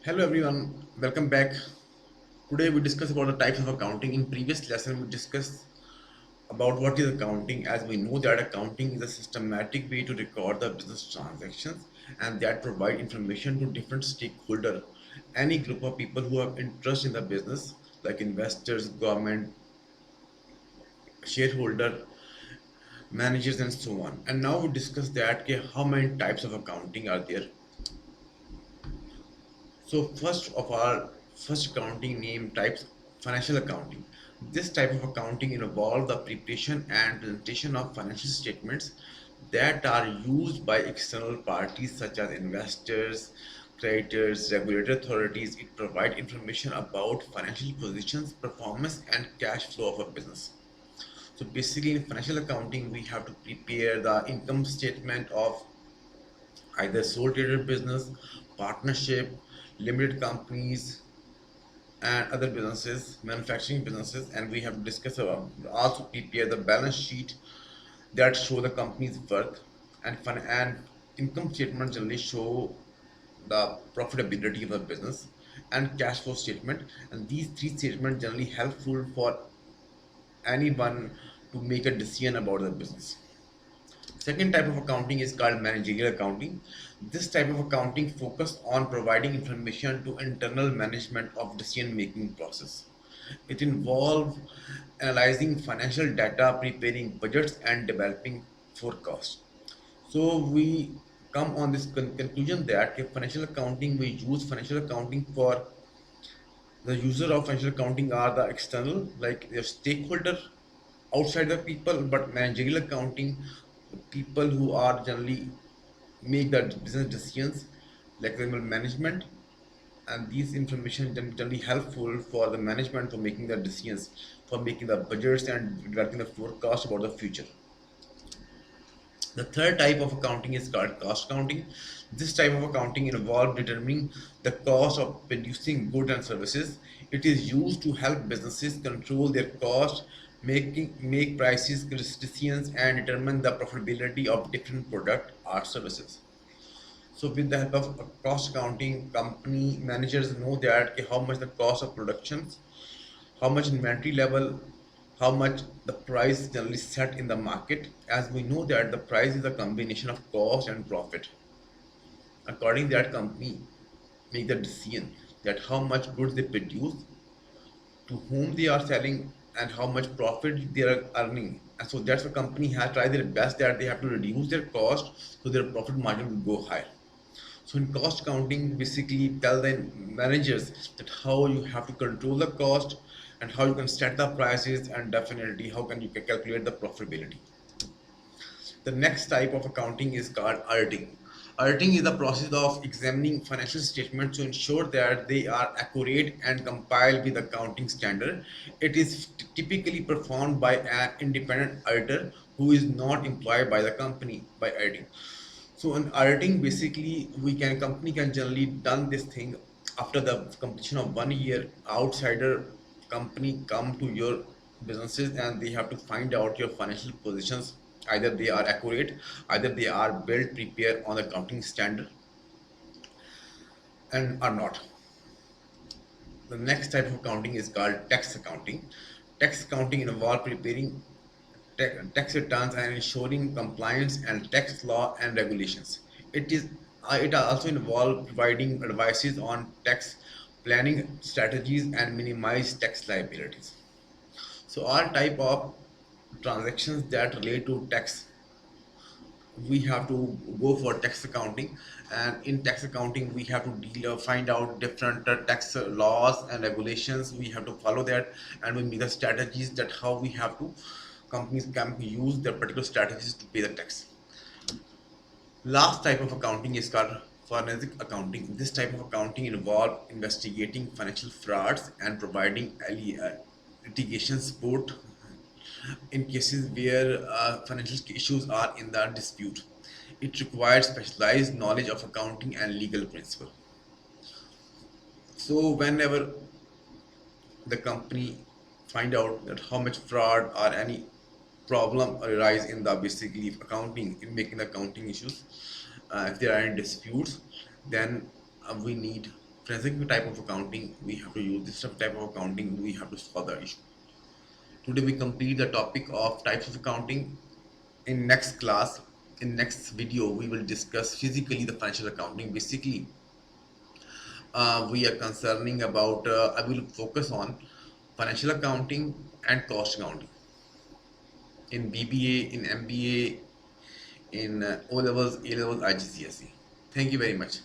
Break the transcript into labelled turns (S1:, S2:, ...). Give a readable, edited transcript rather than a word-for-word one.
S1: Hello everyone, welcome back. Today we discuss about the types of accounting. In previous lesson we discussed about what is accounting, as we know that accounting is a systematic way to record the business transactions and that provide information to different stakeholder, any group of people who have interest in the business like investors, government, shareholder, managers and so on. And now we discuss that how many types of accounting are there. So first of all, first accounting name types financial accounting. This type of accounting involves the preparation and presentation of financial statements that are used by external parties such as investors, creditors, regulatory authorities. It provides information about financial positions, performance, and cash flow of a business. So basically, in financial accounting, we have to prepare the income statement of either sole trader business, partnership, limited companies, and other businesses, manufacturing businesses, and we have discussed about also prepare the balance sheet that show the company's worth and fun and income statement generally show the profitability of the business and cash flow statement, and these three statements generally helpful for anyone to make a decision about the business. Second type of accounting is called managerial accounting. This type of accounting focus on providing information to internal management of decision making process. It involves analyzing financial data, preparing budgets, and developing forecasts. So we come on this conclusion that financial accounting, we use financial accounting for the user of financial accounting are the external, like the stakeholder outside the people, but managerial accounting, the people who are generally make the business decisions, like the management, and these information generally helpful for the management for making the decisions, for making the budgets and developing the forecast about the future. The third type of accounting is called cost accounting. This type of accounting involves determining the cost of producing goods and services. It is used to help businesses control their cost, make prices decisions, and determine the profitability of different product or services. So with the help of cost accounting, company managers know that how much the cost of productions, how much inventory level, how much the price generally set in the market. As we know that the price is a combination of cost and profit. According to that, company make the decision that how much goods they produce, to whom they are selling, and how much profit they are earning. And so that's the company has tried their best that they have to reduce their cost so their profit margin will go higher. So in cost accounting, basically tell the managers that how you have to control the cost and how you can set the prices and definitely how can you calculate the profitability. The next type of accounting is called auditing. Auditing is the process of examining financial statements to ensure that they are accurate and compile with accounting standard. It is typically performed by an independent auditor who is not employed by the company by auditing. So in auditing, basically, we can company can generally done this thing after the completion of 1 year. Outsider company come to your businesses and they have to find out your financial positions. Either they are accurate, either they are built, prepared on the accounting standard, and are not. The next type of accounting is called tax accounting. Tax accounting involves preparing tax returns and ensuring compliance and tax law and regulations. It also involves providing advices on tax planning strategies and minimize tax liabilities. So all type of transactions that relate to tax, we have to go for tax accounting, and in tax accounting we have to find out different tax laws and regulations. We have to follow that, and we make the strategies that how we have to companies can use their particular strategies to pay the tax. Last type of accounting is called forensic accounting. This type of accounting involves investigating financial frauds and providing litigation support in cases where financial issues are in the dispute. It requires specialized knowledge of accounting and legal principle. So whenever the company find out that how much fraud or any problem arise in the basically accounting in making the accounting issues, if there are any disputes, then we need forensic type of accounting we have to use, this type of accounting we have to solve the issue. Today we complete the topic of types of accounting. In next class, in next video, we will discuss physically the financial accounting. Basically, we are concerning about, I will focus on financial accounting and cost accounting in BBA, in MBA, in O levels, A levels, IGCSE. Thank you very much.